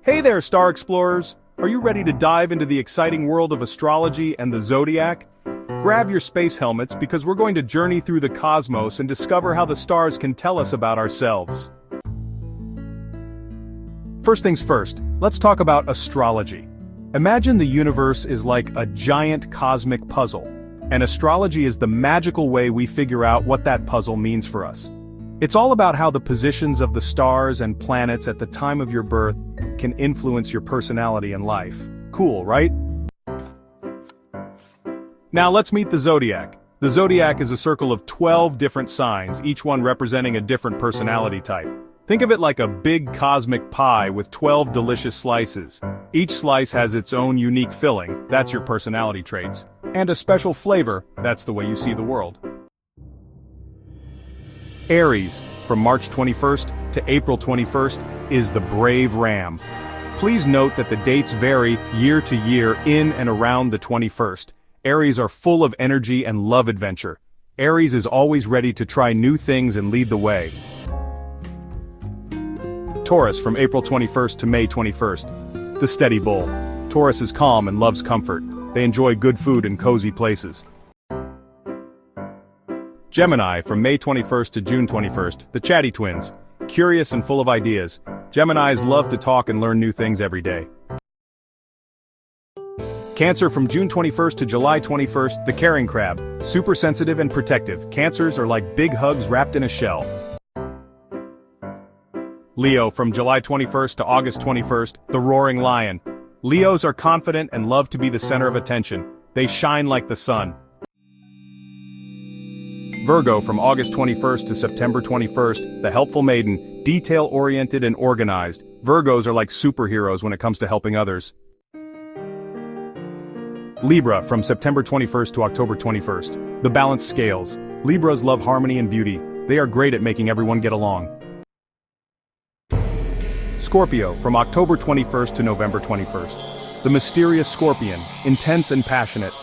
Hey there, Star Explorers! Are you ready to dive into the exciting world of astrology and the Zodiac? Grab your space helmets because we're going to journey through the cosmos and discover how the stars can tell us about ourselves. First things first, let's talk about astrology. Imagine the universe is like a giant cosmic puzzle, and astrology is the magical way we figure out what that puzzle means for us. It's all about how the positions of the stars and planets at the time of your birth can influence your personality and life. Cool, right? Now let's meet the Zodiac. The Zodiac is a circle of 12 different signs, each one representing a different personality type. Think of it like a big cosmic pie with 12 delicious slices. Each slice has its own unique filling, that's your personality traits, and a special flavor, that's the way you see the world. Aries, from March 21st to April 21st, is the brave ram. Please note that the dates vary year to year in and around the 21st. Aries are full of energy and love adventure. Aries is always ready to try new things and lead the way. Taurus, from April 21st to May 21st. The steady bull. Taurus is calm and loves comfort. They enjoy good food and cozy places. Gemini, from May 21st to June 21st, the chatty twins. Curious and full of ideas. Geminis love to talk and learn new things every day. Cancer, from June 21st to July 21st, the caring crab. Super sensitive and protective. Cancers are like big hugs wrapped in a shell. Leo, from July 21st to August 21st, the roaring lion. Leos are confident and love to be the center of attention. They shine like the sun. Virgo, from August 21st to September 21st, the helpful maiden, detail-oriented and organized. Virgos are like superheroes when it comes to helping others. Libra, from September 21st to October 21st, the balanced scales. Libras love harmony and beauty. They are great at making everyone get along. Scorpio, from October 21st to November 21st, the mysterious scorpion, intense and passionate.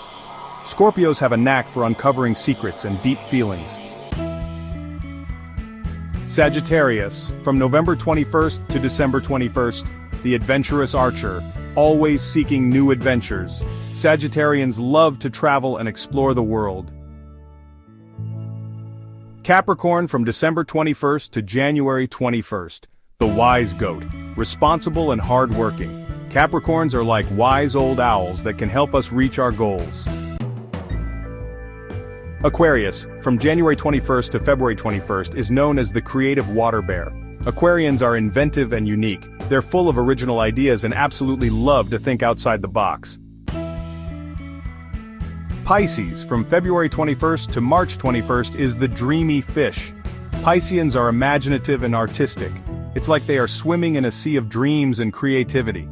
Scorpios have a knack for uncovering secrets and deep feelings. Sagittarius, from November 21st to December 21st, the adventurous archer, always seeking new adventures. Sagittarians love to travel and explore the world. Capricorn, from December 21st to January 21st, the wise goat, responsible and hardworking. Capricorns are like wise old owls that can help us reach our goals. Aquarius, from January 21st to February 21st, is known as the creative water bear. Aquarians are inventive and unique. They're full of original ideas and absolutely love to think outside the box. Pisces, from February 21st to March 21st, is the dreamy fish. Pisceans are imaginative and artistic. It's like they are swimming in a sea of dreams and creativity.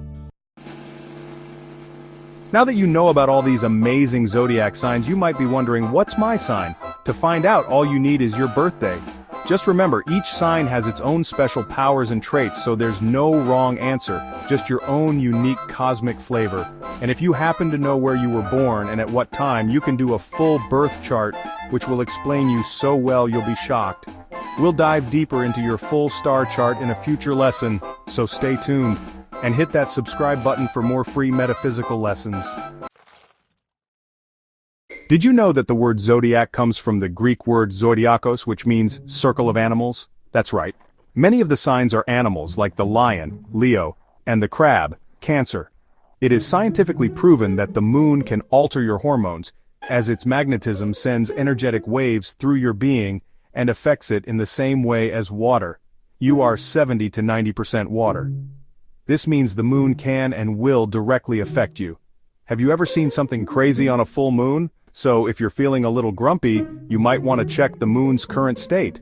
Now that you know about all these amazing zodiac signs, you might be wondering, what's my sign? To find out, all you need is your birthday. Just remember, each sign has its own special powers and traits, so there's no wrong answer, just your own unique cosmic flavor. And if you happen to know where you were born and at what time, you can do a full birth chart, which will explain you so well you'll be shocked. We'll dive deeper into your full star chart in a future lesson, so stay tuned. And hit that subscribe button for more free metaphysical lessons. Did you know that the word zodiac comes from the Greek word zodiakos, which means circle of animals? That's right. Many of the signs are animals like the lion, Leo, and the crab, Cancer. It is scientifically proven that the moon can alter your hormones, as its magnetism sends energetic waves through your being and affects it in the same way as water. You are 70 to 90% water. This means the moon can and will directly affect you. Have you ever seen something crazy on a full moon? So if you're feeling a little grumpy, you might want to check the moon's current state.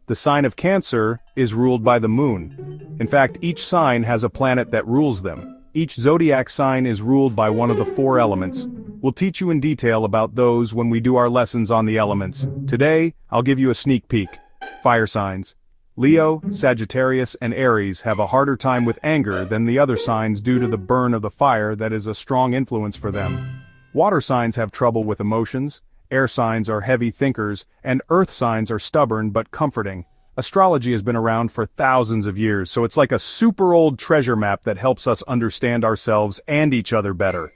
The sign of Cancer is ruled by the moon. In fact, each sign has a planet that rules them. Each zodiac sign is ruled by one of the 4 elements. We'll teach you in detail about those when we do our lessons on the elements. Today, I'll give you a sneak peek. Fire signs. Leo, Sagittarius, and Aries have a harder time with anger than the other signs due to the burn of the fire that is a strong influence for them. Water signs have trouble with emotions, air signs are heavy thinkers, and earth signs are stubborn but comforting. Astrology has been around for thousands of years, so it's like a super old treasure map that helps us understand ourselves and each other better.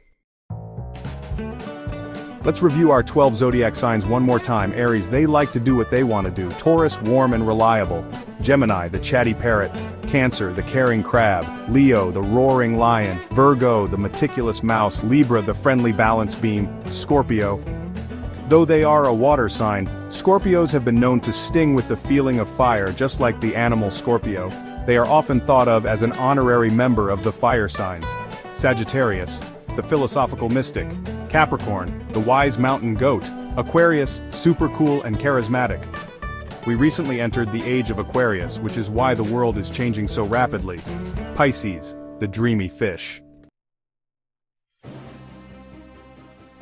Let's review our 12 zodiac signs one more time. Aries, they like to do what they want to do. Taurus, warm and reliable. Gemini, the chatty parrot. Cancer, the caring crab. Leo, the roaring lion. Virgo, the meticulous mouse. Libra, the friendly balance beam. Scorpio. Though they are a water sign, Scorpios have been known to sting with the feeling of fire, just like the animal Scorpio. They are often thought of as an honorary member of the fire signs. Sagittarius, the philosophical mystic. Capricorn, the wise mountain goat. Aquarius, super cool and charismatic. We recently entered the age of Aquarius, which is why the world is changing so rapidly. Pisces, the dreamy fish.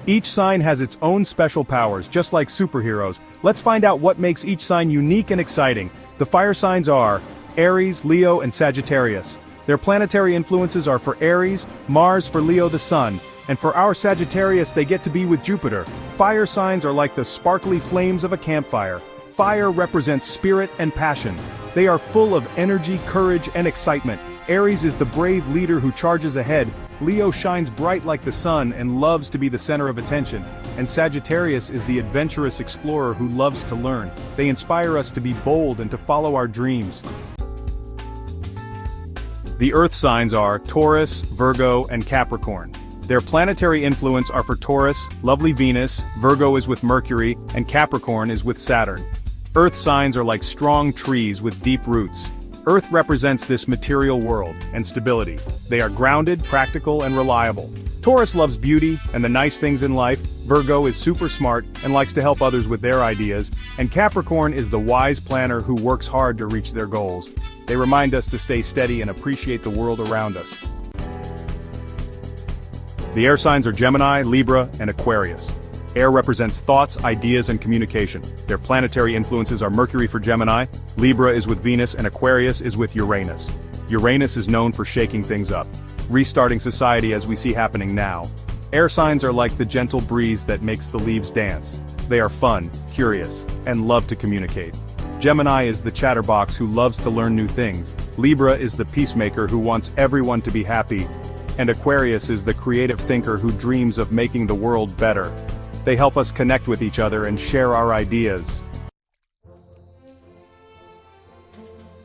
Each sign has its own special powers, just like superheroes. Let's find out what makes each sign unique and exciting. The fire signs are Aries, Leo, and Sagittarius. Their planetary influences are for Aries, Mars for Leo the Sun, and for our Sagittarius they get to be with Jupiter. Fire signs are like the sparkly flames of a campfire. Fire represents spirit and passion. They are full of energy, courage, and excitement. Aries is the brave leader who charges ahead. Leo shines bright like the sun and loves to be the center of attention. And Sagittarius is the adventurous explorer who loves to learn. They inspire us to be bold and to follow our dreams. The earth signs are Taurus, Virgo, and Capricorn. Their planetary influence are for Taurus, lovely Venus, Virgo is with Mercury, and Capricorn is with Saturn. Earth signs are like strong trees with deep roots. Earth represents this material world and stability. They are grounded, practical, and reliable. Taurus loves beauty and the nice things in life. Virgo is super smart and likes to help others with their ideas. And Capricorn is the wise planner who works hard to reach their goals. They remind us to stay steady and appreciate the world around us. The air signs are Gemini, Libra, and Aquarius. Air represents thoughts, ideas, and communication. Their planetary influences are Mercury for Gemini, Libra is with Venus, and Aquarius is with Uranus. Uranus is known for shaking things up, restarting society as we see happening now. Air signs are like the gentle breeze that makes the leaves dance. They are fun, curious, and love to communicate. Gemini is the chatterbox who loves to learn new things. Libra is the peacemaker who wants everyone to be happy. And Aquarius is the creative thinker who dreams of making the world better. They help us connect with each other and share our ideas.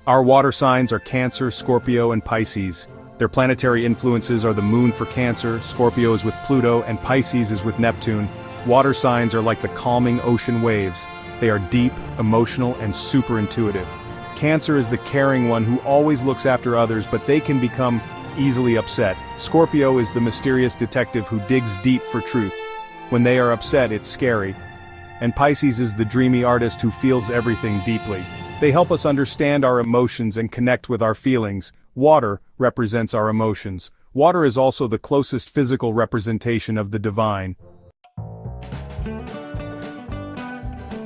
Our water signs are Cancer, Scorpio, and Pisces. Their planetary influences are the moon for Cancer, Scorpio is with Pluto, and Pisces is with Neptune. Water signs are like the calming ocean waves. They are deep, emotional, and super intuitive. Cancer is the caring one who always looks after others, but they can become easily upset. Scorpio is the mysterious detective who digs deep for truth. When they are upset, it's scary. And Pisces is the dreamy artist who feels everything deeply. They help us understand our emotions and connect with our feelings. Water represents our emotions. Water is also the closest physical representation of the divine.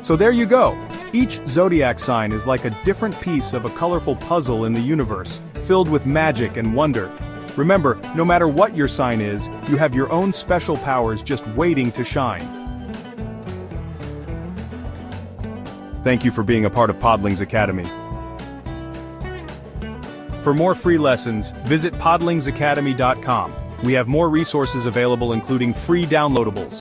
So there you go. Each zodiac sign is like a different piece of a colorful puzzle in the universe, filled with magic and wonder. Remember, no matter what your sign is, you have your own special powers just waiting to shine. Thank you for being a part of Podlings Academy. For more free lessons, visit podlingsacademy.com. We have more resources available including free downloadables.